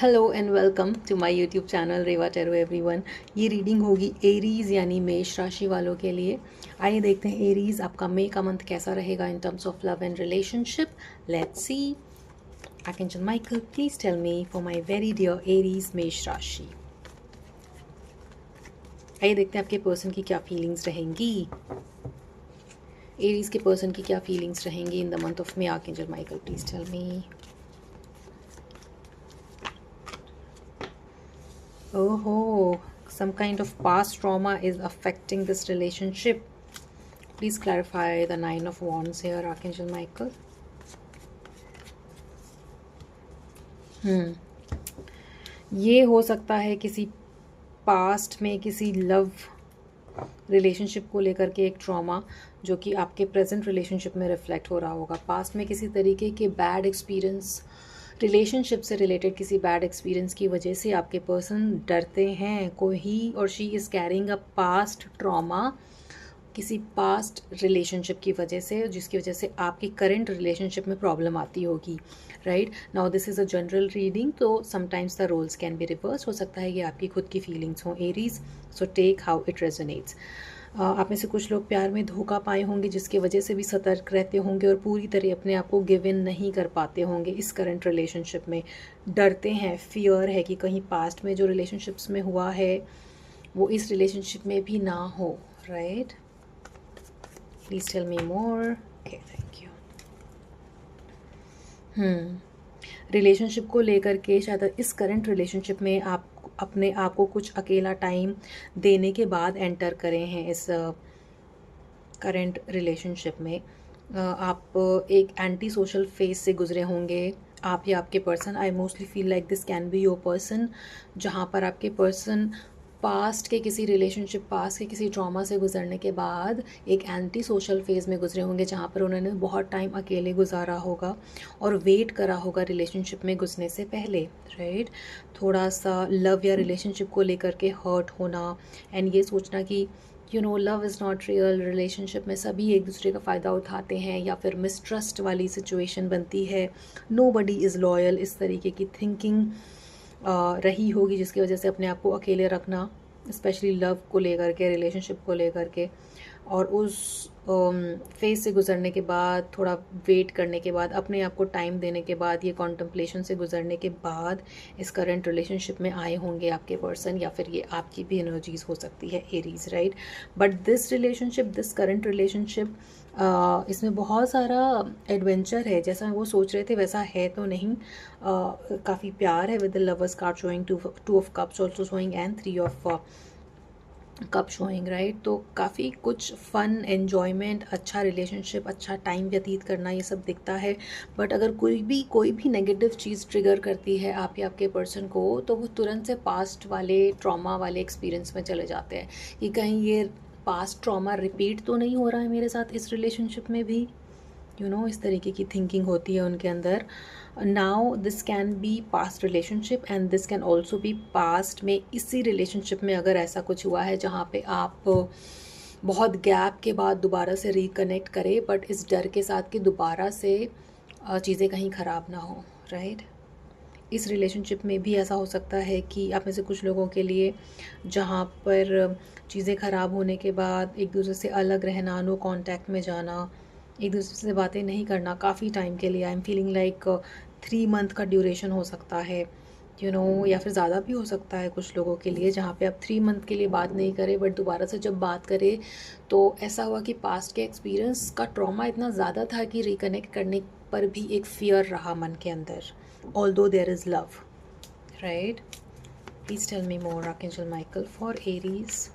Hello and welcome to my YouTube channel Reva tarot everyone. ये reading होगी Aries यानी मेष राशि वालों के लिए। आइए देखते हैं एरीज आपका मई का मंथ कैसा रहेगा in terms of love and relationship. Let's see. Archangel Michael, please tell me for my very dear Aries मेष राशि। आइए देखते हैं आपके पर्सन की क्या फीलिंग्स रहेंगी। एरीज के पर्सन की क्या फीलिंग्स रहेंगी in the month of May. Archangel Michael, please tell me. Oh, some kind of past trauma is affecting this relationship. Please clarify the Nine of Wands here, Archangel Michael. ये हो सकता है किसी past में किसी love relationship को लेकर के एक ट्रॉमा जो कि आपके प्रेजेंट रिलेशनशिप में रिफ्लेक्ट हो रहा होगा। पास्ट में किसी तरीके के बैड एक्सपीरियंस, रिलेशनशिप से रिलेटेड किसी बैड एक्सपीरियंस की वजह से आपके पर्सन डरते हैं। कोई ही और she is carrying a past trauma किसी पास्ट रिलेशनशिप की वजह से, जिसकी वजह से आपकी करंट रिलेशनशिप में प्रॉब्लम आती होगी। Right now this is a general reading, तो sometimes the roles can be reverse. हो सकता है ये आपकी खुद की फीलिंग्स हों Aries, so take how it resonates. आप में से कुछ लोग प्यार में धोखा पाए होंगे जिसकी वजह से भी सतर्क रहते होंगे और पूरी तरह अपने आप को गिव इन नहीं कर पाते होंगे। इस करंट रिलेशनशिप में डरते हैं, फियर है कि कहीं पास्ट में जो रिलेशनशिप्स में हुआ है वो इस रिलेशनशिप में भी ना हो। Right, please tell me more. Okay, thank you. Relationship को लेकर के शायद इस करंट रिलेशनशिप में आप अपने आप को कुछ अकेला टाइम देने के बाद एंटर करें हैं इस करंट रिलेशनशिप में। आप एक एंटी सोशल फेज से गुजरे होंगे, आप या आपके person. I mostly feel like this can be your person, जहाँ पर आपके पर्सन पास्ट के किसी रिलेशनशिप, पास्ट के किसी ट्रॉमा से गुजरने के बाद एक एंटी सोशल फेज़ में गुजरे होंगे, जहाँ पर उन्होंने बहुत टाइम अकेले गुजारा होगा और वेट करा होगा रिलेशनशिप में घुसने से पहले। राइट, थोड़ा सा लव या रिलेशनशिप को लेकर के हर्ट होना एंड ये सोचना कि love is not real, relationship में सभी एक दूसरे का फ़ायदा उठाते हैं, या फिर मिसट्रस्ट वाली सिचुएशन बनती है, नो बडी इज़ लॉयल, इस तरीके की थिंकिंग रही होगी, जिसकी वजह से अपने आप को अकेले रखना, स्पेशली लव को लेकर के, रिलेशनशिप को लेकर के। और उस फेज से गुजरने के बाद, थोड़ा वेट करने के बाद, अपने आप को टाइम देने के बाद, ये कॉन्टम्पलेशन से गुजरने के बाद इस करंट रिलेशनशिप में आए होंगे आपके पर्सन, या फिर ये आपकी भी एनर्जीज हो सकती है Aries. Right, but this relationship, this current relationship, इसमें बहुत सारा एडवेंचर है। जैसा वो सोच रहे थे वैसा है तो नहीं। काफ़ी प्यार है with the lovers card showing, two of cups also showing and three of cup showing. Right, तो काफ़ी कुछ फन, एन्जॉयमेंट, अच्छा रिलेशनशिप, अच्छा टाइम व्यतीत करना, ये सब दिखता है। बट अगर कोई भी नेगेटिव चीज़ ट्रिगर करती है आप या आपके पर्सन को, तो वो तुरंत से पास्ट वाले ट्रॉमा वाले एक्सपीरियंस में चले जाते हैं कि कहीं ये पास्ट ट्रॉमा रिपीट तो नहीं हो रहा है मेरे साथ इस रिलेशनशिप में भी। इस तरीके की थिंकिंग होती है उनके अंदर। Now this can be past relationship and this can also be past में इसी रिलेशनशिप में अगर ऐसा कुछ हुआ है जहाँ पे आप बहुत गैप के बाद दोबारा से रिकनेक्ट करें, बट इस डर के साथ कि दोबारा से चीज़ें कहीं ख़राब ना हो। राइट, इस रिलेशनशिप में भी ऐसा हो सकता है कि आप में से कुछ लोगों के लिए जहाँ पर चीज़ें ख़राब होने के बाद एक दूसरे से अलग रहना, नो कांटेक्ट में जाना, एक दूसरे से बातें नहीं करना काफ़ी टाइम के लिए। I am feeling like 3 month का ड्यूरेशन हो सकता है, या फिर ज़्यादा भी हो सकता है कुछ लोगों के लिए, जहाँ पे आप 3 मंथ के लिए बात नहीं करें, बट दोबारा से जब बात करें तो ऐसा हुआ कि पास्ट के एक्सपीरियंस का ट्रॉमा इतना ज़्यादा था कि रिकनेक्ट करने पर भी एक फियर रहा मन के अंदर, although there is love. Right, please tell me more, Archangel Michael, for Aries.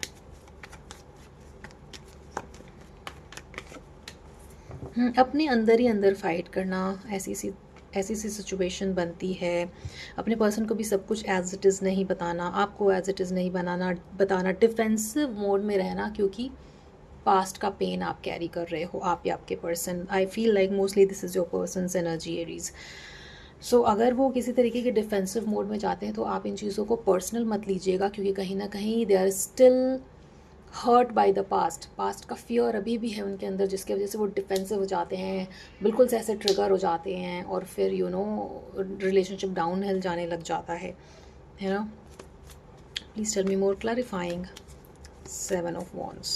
अपने अंदर ही अंदर फाइट करना, ऐसी सी सिचुएशन बनती है। अपने पर्सन को भी सब कुछ एज इट इज़ नहीं बताना, आपको एज इट इज़ नहीं बताना, डिफेंसिव मोड में रहना, क्योंकि पास्ट का पेन आप कैरी कर रहे हो, आप या आपके person. I feel like mostly this is your person's energy Aries. So अगर वो किसी तरीके के डिफेंसिव मोड में जाते हैं तो आप इन चीज़ों को पर्सनल मत लीजिएगा, क्योंकि कहीं ना कहीं they are still hurt by the past, past का फियर अभी भी है उनके अंदर, जिसकी वजह से वो डिफेंसिव हो जाते हैं, बिल्कुल से ऐसे ट्रिगर हो जाते हैं, और फिर रिलेशनशिप डाउन हिल जाने लग जाता है ना। Please tell me more clarifying 7 of Wands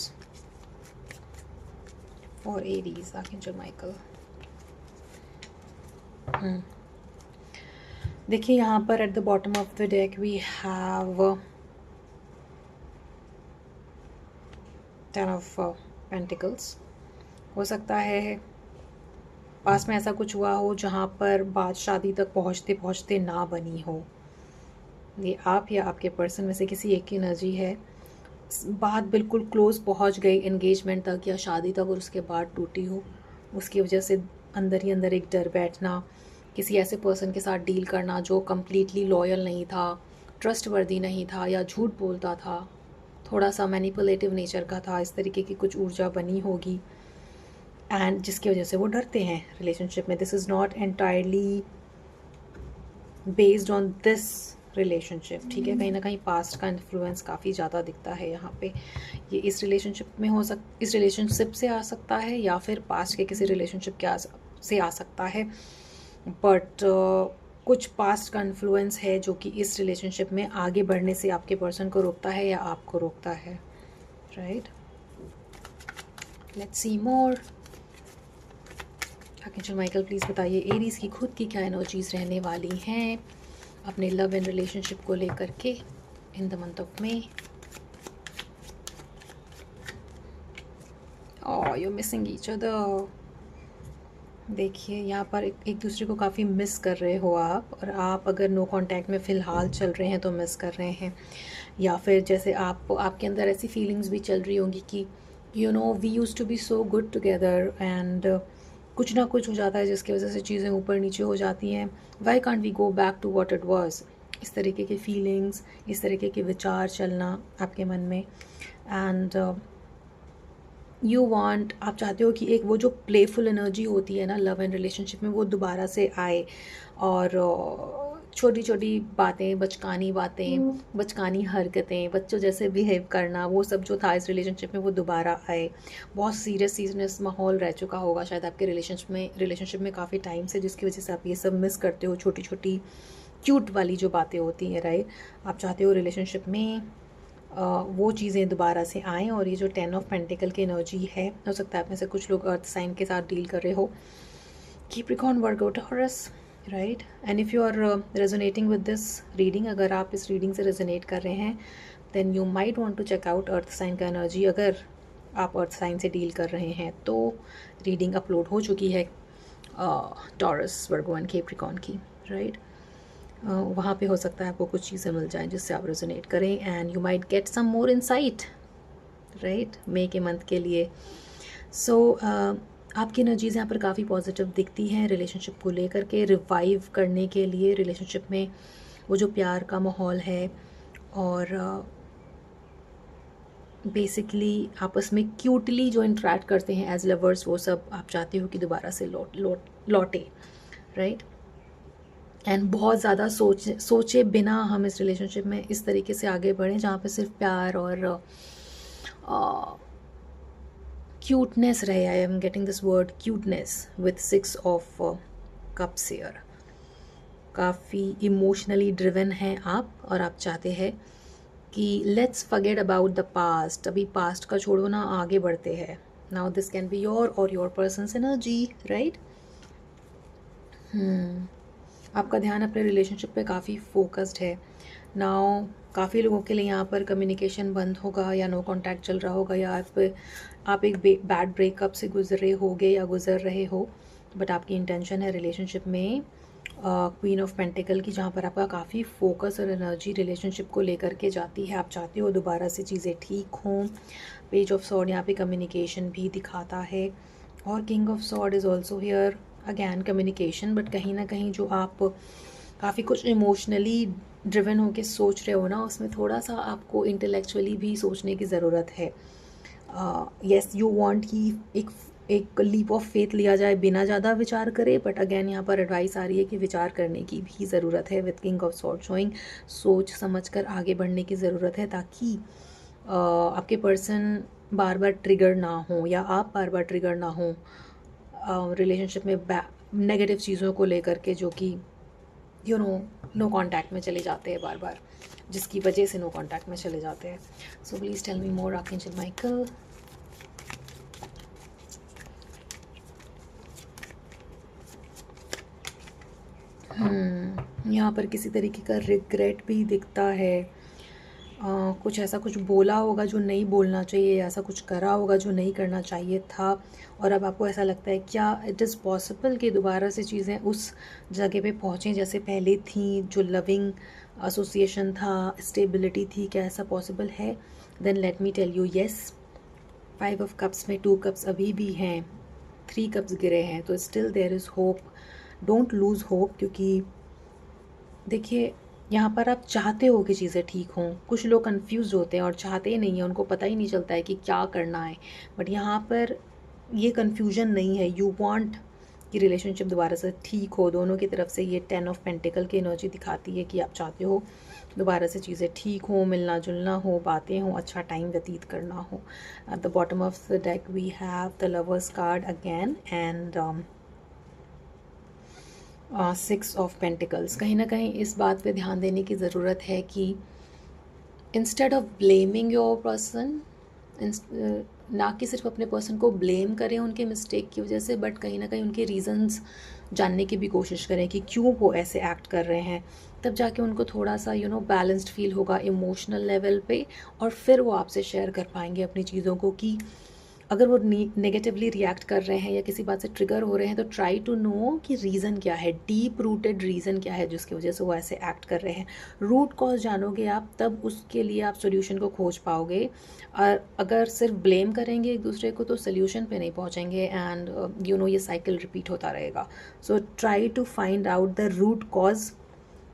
और Aries, आर्कएंजल माइकल। देखिए यहाँ पर at the bottom of the deck we have 10 of Pentacles। हो सकता है पास में ऐसा कुछ हुआ हो जहाँ पर बात शादी तक पहुँचते पहुँचते ना बनी हो। ये आप या आपके पर्सन में से किसी एक की एनर्जी है। बात बिल्कुल क्लोज पहुँच गई एंगेजमेंट तक या शादी तक, और उसके बाद टूटी हो। उसकी वजह से अंदर ही अंदर एक डर बैठना, किसी ऐसे पर्सन के साथ डील करना जो कम्प्लीटली लॉयल नहीं था, ट्रस्टवर्दी नहीं था, या झूठ बोलता था, थोड़ा सा मैनिपुलेटिव नेचर का था। इस तरीके की कुछ ऊर्जा बनी होगी, एंड जिसकी वजह से वो डरते हैं रिलेशनशिप में। This is not entirely based on this relationship, ठीक है। कहीं ना कहीं पास्ट का इन्फ्लुएंस काफ़ी ज़्यादा दिखता है यहाँ पे। ये इस रिलेशनशिप में इस रिलेशनशिप से आ सकता है, या फिर पास्ट के किसी रिलेशनशिप से आ सकता है, बट कुछ पास्ट का इन्फ्लुएंस है जो कि इस रिलेशनशिप में आगे बढ़ने से आपके पर्सन को रोकता है या आपको रोकता है, right. Let's see more. Archangel Michael please बताइए एरीज की खुद की क्या एनर्जीज रहने वाली हैं अपने लव एंड रिलेशनशिप को लेकर के in the month of may. Oh you missing each other. देखिए यहाँ पर एक दूसरे को काफ़ी मिस कर रहे हो आप, और आप अगर नो कांटेक्ट में फ़िलहाल चल रहे हैं तो मिस कर रहे हैं, या फिर जैसे आपके अंदर ऐसी फीलिंग्स भी चल रही होंगी कि we use to be so good together, and कुछ ना कुछ हो जाता है जिसकी वजह से चीज़ें ऊपर नीचे हो जाती हैं। Why can't we go back to what it was. इस तरीके के फीलिंग्स, इस तरीके के विचार चलना आपके मन में, एंड यू वांट, आप चाहते हो कि एक वो जो प्लेफुल एनर्जी होती है ना लव एंड रिलेशनशिप में, वो दोबारा से आए, और छोटी छोटी बातें, बचकानी हरकतें, बच्चों जैसे बिहेव करना, वो सब जो था इस रिलेशनशिप में वो दोबारा आए। बहुत सीरियस माहौल रह चुका होगा शायद आपके रिलेशनशिप में काफ़ी टाइम से, जिसकी वजह से आप ये सब मिस करते हो, छोटी छोटी क्यूट वाली जो बातें होती हैं, राइट। आप चाहते हो रिलेशनशिप में वो चीज़ें दोबारा से आएँ। और ये जो 10 ऑफ पेंटिकल की एनर्जी है, हो सकता है आप में से कुछ लोग अर्थ साइन के साथ डील कर रहे हो, Capricorn, Virgo, Taurus, right. And if you are resonating with this reading, अगर आप इस रीडिंग से रेजोनेट कर रहे हैं, then you might want to check out earth sign का एनर्जी। अगर आप अर्थ साइन से डील कर रहे हैं तो रीडिंग अपलोड हो चुकी है टॉरस, वर्गो एंड कैप्रिकॉर्न की, राइट। वहाँ पे हो सकता है आपको कुछ चीज़ें मिल जाएं जिससे आप रेजोनेट करें, and you might get some more insight, right, मई के मंथ के लिए। सो आपकी एनर्जीज़ यहाँ पर काफ़ी पॉजिटिव दिखती हैं रिलेशनशिप को लेकर के, रिवाइव करने के लिए रिलेशनशिप में वो जो प्यार का माहौल है, और बेसिकली आपस में क्यूटली जो इंटरेक्ट करते हैं एज लवर्स, वो सब आप चाहते हो कि दोबारा से लौटे, राइट। एंड बहुत ज़्यादा सोचे बिना हम इस रिलेशनशिप में इस तरीके से आगे बढ़ें जहाँ पे सिर्फ प्यार और क्यूटनेस रहे। I am getting this word cuteness with 6 of cups here. काफ़ी इमोशनली ड्रिवन हैं आप, और आप चाहते हैं कि let's forget about the past. अभी पास्ट का छोड़ो ना, आगे बढ़ते हैं। Now this can be your और योर पर्सन्स एनर्जी, राइट। आपका ध्यान अपने रिलेशनशिप पे काफ़ी फोकस्ड है नाउ। काफ़ी लोगों के लिए यहाँ पर कम्युनिकेशन बंद होगा, या नो कांटेक्ट चल रहा होगा, या आप एक बैड ब्रेकअप से गुजरे होगे या गुजर रहे हो, बट आपकी इंटेंशन है रिलेशनशिप में क्वीन ऑफ पेंटिकल की, जहाँ पर आपका काफ़ी फोकस और एनर्जी रिलेशनशिप को लेकर के जाती है। आप चाहते हो दोबारा से चीज़ें ठीक हों। पेज ऑफ सॉर्ड यहाँ पे कम्युनिकेशन भी दिखाता है, और king of sword is also here again communication, but कहीं ना कहीं जो आप काफ़ी कुछ इमोशनली ड्रिवन होके सोच रहे हो ना, उसमें थोड़ा सा आपको इंटेलेक्चुअली भी सोचने की ज़रूरत है। येस, यू वांट कि एक लीप ऑफ फेथ लिया जाए बिना ज़्यादा विचार करे, बट अगेन यहाँ पर एडवाइस आ रही है कि विचार करने की भी ज़रूरत है। With king of sword showing, सोच समझ कर आगे बढ़ने की ज़रूरत है, ताकि आपके पर्सन बार बार ट्रिगर ना हो या आप बार बार ट्रिगर ना हो रिलेशनशिप में नेगेटिव चीज़ों को लेकर के, जो कि नो कांटेक्ट में चले जाते हैं बार बार, जिसकी वजह से नो कांटेक्ट में चले जाते हैं. So please tell me more archangel Michael. यहाँ पर किसी तरीके का रिग्रेट भी दिखता है. कुछ ऐसा कुछ बोला होगा जो नहीं बोलना चाहिए, ऐसा कुछ करा होगा जो नहीं करना चाहिए था, और अब आपको ऐसा लगता है क्या इट इज़ पॉसिबल कि दोबारा से चीज़ें उस जगह पे पहुँचें जैसे पहले थी, जो लविंग एसोसिएशन था, स्टेबिलिटी थी, क्या ऐसा पॉसिबल है? Then let me tell you, yes. 5 of cups में 2 कप्स अभी भी हैं, 3 कप्स गिरे हैं, तो still there is hope. Don't lose hope, क्योंकि देखिए यहाँ पर आप चाहते हो कि चीज़ें ठीक हों. कुछ लोग कंफ्यूज होते हैं और चाहते ही नहीं हैं, उनको पता ही नहीं चलता है कि क्या करना है. बट यहाँ पर ये कन्फ्यूजन नहीं है. यू वांट कि रिलेशनशिप दोबारा से ठीक हो. दोनों की तरफ से ये 10 ऑफ पेंटिकल की एनर्जी दिखाती है कि आप चाहते हो दोबारा से चीज़ें ठीक हो, मिलना जुलना हो, बातें हों, अच्छा टाइम व्यतीत करना हो. At the bottom of the deck we have the lovers card again and 6 of pentacles. कहीं ना कहीं इस बात पे ध्यान देने की ज़रूरत है कि instead of blaming your person, ना कि सिर्फ अपने पर्सन को ब्लेम करें उनके मिस्टेक की वजह से, बट कहीं ना कहीं उनके रीजंस जानने की भी कोशिश करें कि क्यों वो ऐसे एक्ट कर रहे हैं. तब जाके उनको थोड़ा सा बैलेंस्ड फील होगा इमोशनल लेवल पे, और फिर वो आपसे शेयर कर पाएंगे अपनी चीज़ों को कि अगर वो नेगेटिवली रिएक्ट कर रहे हैं या किसी बात से ट्रिगर हो रहे हैं, तो ट्राई टू नो कि रीज़न क्या है, डीप रूटेड रीज़न क्या है जिसकी वजह से वो ऐसे एक्ट कर रहे हैं. रूट कॉज जानोगे आप, तब उसके लिए आप सोल्यूशन को खोज पाओगे. और अगर सिर्फ ब्लेम करेंगे एक दूसरे को तो सोल्यूशन पे नहीं पहुंचेंगे, एंड ये साइकिल रिपीट होता रहेगा. So try to find out the root cause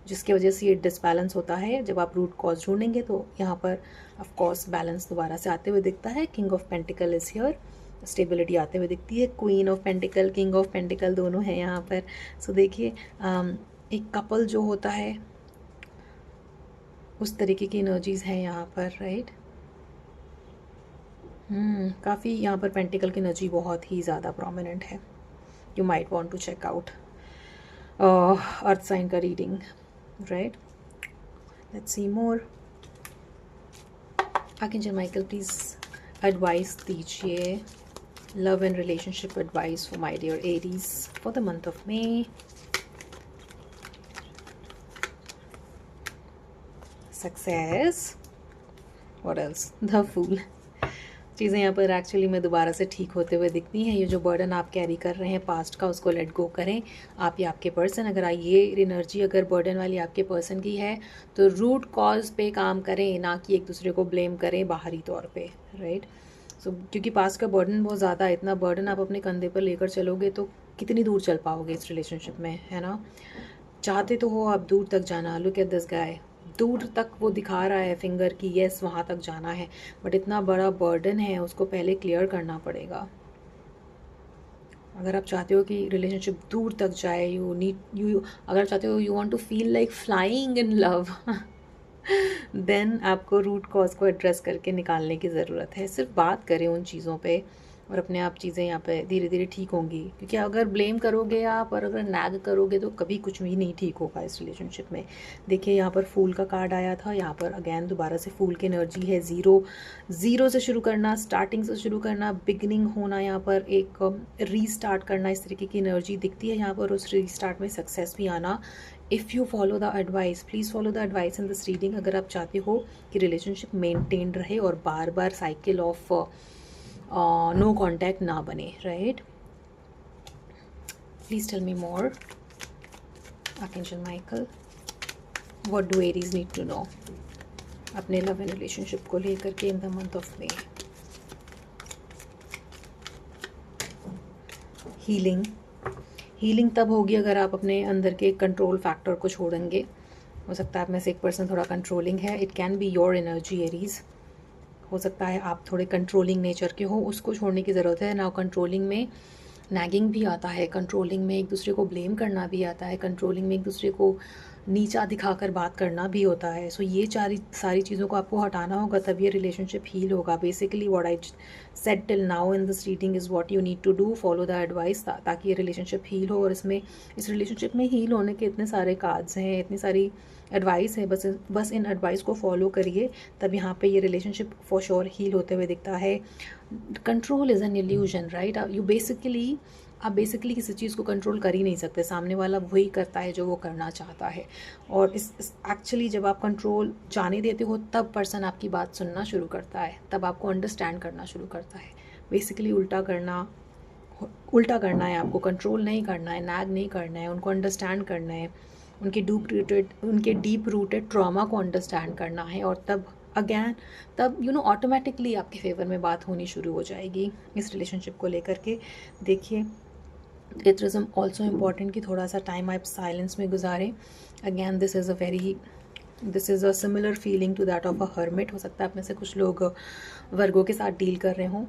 जिसकी वजह से ये डिसबैलेंस होता है. जब आप रूट कॉज ढूंढेंगे तो यहाँ पर ऑफ कोर्स बैलेंस दोबारा से आते हुए दिखता है. King of pentacle is here, stability आते हुए दिखती है. Queen of pentacle, king of pentacle दोनों हैं यहाँ पर. सो देखिए एक कपल जो होता है उस तरीके की एनर्जीज हैं यहाँ पर, राइट. काफ़ी यहाँ पर पेंटिकल की एनर्जी बहुत ही ज़्यादा प्रोमिनेंट है. You might want to check out earth sign का reading, right. Let's see more. Archangel Michael please advice दीजिए, love and relationship advice for my dear Aries for the month of May. Success, what else, the fool. चीज़ें यहाँ पर actually में दोबारा से ठीक होते हुए दिखती हैं. ये जो बर्डन आप कैरी कर रहे हैं पास्ट का, उसको लेट गो करें. आप या आपके पर्सन, अगर ये एनर्जी अगर बर्डन वाली आपके पर्सन की है तो रूट कॉज पे काम करें, ना कि एक दूसरे को ब्लेम करें बाहरी तौर पे, राइट. सो क्योंकि पास्ट का बर्डन बहुत ज़्यादा है. इतना बर्डन आप अपने कंधे पर लेकर चलोगे तो कितनी दूर चल पाओगे इस रिलेशनशिप में, है ना. चाहते तो हो आप दूर तक जाना. लुक एट दिस गाय, दूर तक वो दिखा रहा है फिंगर की यस वहाँ तक जाना है, बट इतना बड़ा बर्डन है उसको पहले क्लियर करना पड़ेगा. अगर आप चाहते हो कि रिलेशनशिप दूर तक जाए, यू अगर आप चाहते हो you want to feel like flying in love, then आपको रूट कॉज को एड्रेस करके निकालने की ज़रूरत है. सिर्फ बात करें उन चीज़ों पे और अपने आप चीज़ें यहाँ पे धीरे धीरे ठीक होंगी. क्योंकि अगर ब्लेम करोगे आप और अगर नैग करोगे तो कभी कुछ भी नहीं ठीक होगा इस रिलेशनशिप में. देखिए यहाँ पर फूल का कार्ड आया था, यहाँ पर अगेन दोबारा से फूल की एनर्जी है. ज़ीरो से शुरू करना, स्टार्टिंग से शुरू करना, बिगनिंग होना, यहाँ पर एक रीस्टार्ट करना, इस तरीके की एनर्जी दिखती है यहाँ पर. उस रीस्टार्ट में सक्सेस भी आना. If you follow the advice, please follow the advice in this reading. अगर आप चाहते हो कि रिलेशनशिप मेंटेन रहे और बार बार साइकिल ऑफ नो कॉन्टैक्ट ना बने, right. Please tell me more archangel Michael, what do Aries need to know अपने लव एंड रिलेशनशिप को लेकर के in the month of May. Healing तब होगी अगर आप अपने अंदर के कंट्रोल फैक्टर को छोड़ेंगे. हो सकता है आप में से एक पर्सन थोड़ा कंट्रोलिंग है. It can be your energy Aries. हो सकता है आप थोड़े कंट्रोलिंग नेचर के हो, उसको छोड़ने की ज़रूरत है. ना कंट्रोलिंग में नैगिंग भी आता है, कंट्रोलिंग में एक दूसरे को ब्लेम करना भी आता है, कंट्रोलिंग में एक दूसरे को नीचा दिखाकर बात करना भी होता है। सो ये सारी चीज़ों को आपको हटाना होगा, तब ये रिलेशनशिप हील होगा। Basically what I said till now in this reading is what you need to do, follow the advice, ताकि ये रिलेशनशिप हील हो। और इस रिलेशनशिप में हील होने के इतने सारे कार्ड्स हैं, इतनी सारी एडवाइस है, बस इन एडवाइस को फॉलो करिए, तब यहाँ पे ये रिलेशनशिप फॉर श्योर हील होते हुए दिखता है। Control is an illusion, right? आप बेसिकली किसी चीज़ को कंट्रोल कर ही नहीं सकते, सामने वाला वही करता है जो वो करना चाहता है। और इस एक्चुअली जब आप कंट्रोल जाने देते हो, तब पर्सन आपकी बात सुनना शुरू करता है, तब आपको अंडरस्टैंड करना शुरू करता है। बेसिकली उल्टा करना है आपको, कंट्रोल नहीं करना है, नैग नहीं करना है, उनको अंडरस्टैंड करना है, उनके डीप रूटेड ट्रॉमा को अंडरस्टैंड करना है। और तब ऑटोमेटिकली आपके फेवर में बात होनी शुरू हो जाएगी इस रिलेशनशिप को लेकर के। देखिए, इट इज़ ऑल्सो इम्पॉर्टेंट कि थोड़ा सा टाइम आप साइलेंस में गुजारें। Again this is a similar feeling to that of a hermit. हो सकता है आप में से कुछ लोग वर्गों के साथ डील कर रहे हों,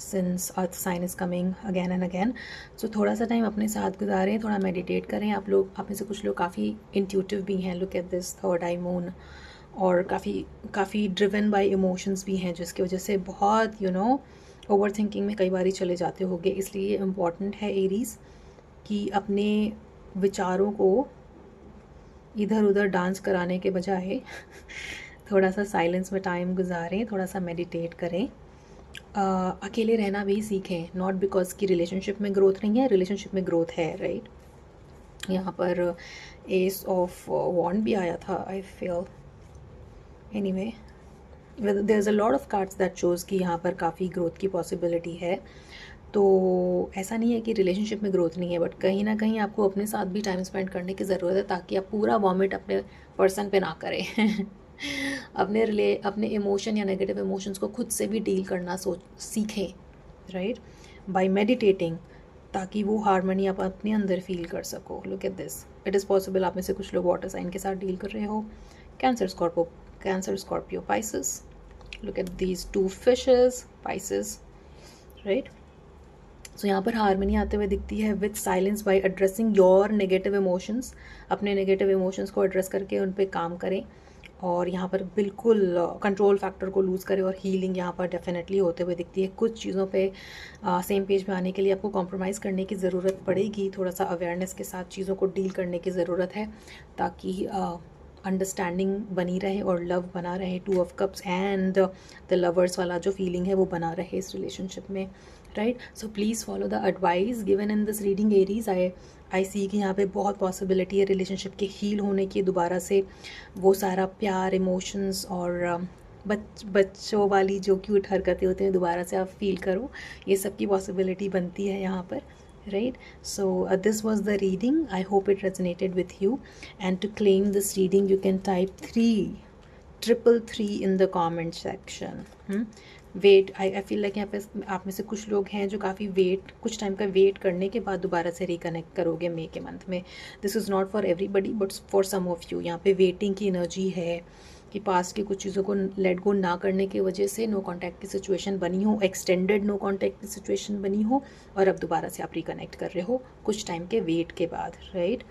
since earth sign is coming again and again. So थोड़ा सा टाइम अपने साथ गुजारें, थोड़ा मेडिटेट करें। आप में से कुछ लोग काफ़ी इंट्यूटिव भी हैं, look at this third I moon, और काफ़ी ड्रिवन बाय इमोशंस भी हैं, जिसकी वजह से बहुत ओवर थिंकिंग में कई बार चले जाते होंगे। इसलिए इम्पॉर्टेंट है एरीज़ कि अपने विचारों को इधर उधर डांस कराने के बजाय थोड़ा सा साइलेंस में टाइम गुजारें, थोड़ा सा मेडिटेट करें, अकेले रहना भी सीखें। नॉट बिकॉज की रिलेशनशिप में ग्रोथ नहीं है, रिलेशनशिप में ग्रोथ है, राइट? यहाँ पर एस ऑफ वॉन्ड भी आया था, I feel. Anyway, there is a lot of cards that shows कि यहाँ पर काफ़ी ग्रोथ की पॉसिबिलिटी है। तो ऐसा नहीं है कि रिलेशनशिप में ग्रोथ नहीं है, बट कहीं ना कहीं आपको अपने साथ भी टाइम स्पेंड करने की ज़रूरत है, ताकि आप पूरा वॉमिट अपने पर्सन पे ना करें अपने इमोशन या नेगेटिव इमोशंस को खुद से भी डील करना सीखें, राइट? बाय मेडिटेटिंग, ताकि वो हार्मनी आप अपने अंदर फील कर सको। Look at this, it is possible आप में से कुछ लोग वाटर साइन के साथ डील कर रहे हो, Cancer, Scorpio, Pisces. Look at these two fishes, Pisces, right? So यहाँ पर हारमनी आते हुए दिखती है with silence, by addressing your negative emotions. अपने नेगेटिव इमोशंस को एड्रेस करके उन पर काम करें, और यहाँ पर बिल्कुल कंट्रोल फैक्टर को लूज़ करें। और हीलिंग यहाँ पर डेफिनेटली होते हुए दिखती है। कुछ चीज़ों पे सेम पेज में आने के लिए आपको कॉम्प्रोमाइज़ करने की ज़रूरत पड़ेगी, थोड़ा सा अवेयरनेस के साथ चीज़ों को डील करने की ज़रूरत है, ताकि अंडरस्टैंडिंग बनी रहे और लव बना रहे। 2 of cups and the lovers वाला जो फीलिंग है वो बना रहे इस रिलेशनशिप में, right? So please follow the advice given in this reading Aries. I see कि यहाँ पे बहुत पॉसिबिलिटी है रिलेशनशिप के हील होने की, दोबारा से वो सारा प्यार, इमोशंस और बच्चों वाली जो क्यूट हरकतें होती हैं दोबारा से आप फील करो। ये सब की पॉसिबिलिटी बनती है यहाँ पर, right? So this was the reading. I hope it resonated with you, and to claim this reading you can type 333 in the comment section. Wait, I feel like यहाँ पे आप में से कुछ लोग हैं जो काफ़ी कुछ टाइम का वेट करने के बाद दोबारा से रिकनेक्ट करोगे मई के मंथ में। This is not for everybody but for some of you. यहाँ पे वेटिंग की एनर्जी है कि पास्ट की कुछ चीज़ों को लेट गो ना करने की वजह से नो कांटेक्ट की सिचुएशन बनी हो, एक्सटेंडेड नो कांटेक्ट की सिचुएशन बनी हो, और अब दोबारा से आप रिकनेक्ट कर रहे हो कुछ टाइम के वेट के बाद, right?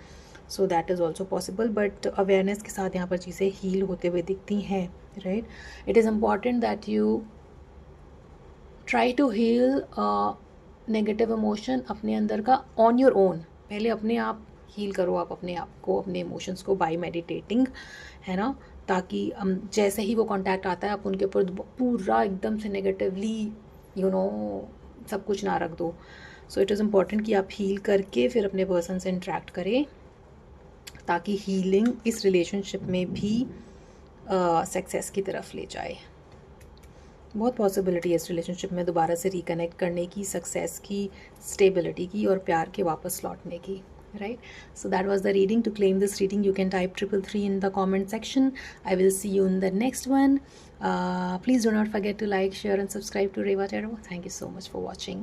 So that is also possible, but awareness के साथ यहाँ पर चीज़ें हील होते हुए दिखती हैं, right? It is important that you try to heal negative emotion अपने अंदर का ऑन योर ओन। पहले अपने आप हील करो, आप अपने आप को, अपने इमोशंस को, बाय मेडिटेटिंग, है ना? ताकि जैसे ही वो कांटेक्ट आता है आप उनके ऊपर पूरा एकदम से नेगेटिवली सब कुछ ना रख दो। सो इट इज़ इम्पॉर्टेंट कि आप हील करके फिर अपने पर्सन से इंटरेक्ट करें, ताकि हीलिंग इस रिलेशनशिप में भी सक्सेस की तरफ ले जाए। बहुत पॉसिबिलिटी है इस रिलेशनशिप में दोबारा से रिकनेक्ट करने की, सक्सेस की, स्टेबिलिटी की, और प्यार के वापस लौटने की, right? So that was the reading. To claim this reading you can type 333 in the comment section. I will see you in the next one. Please do not forget to like, share and subscribe to Reva Tarot. Thank you so much for watching.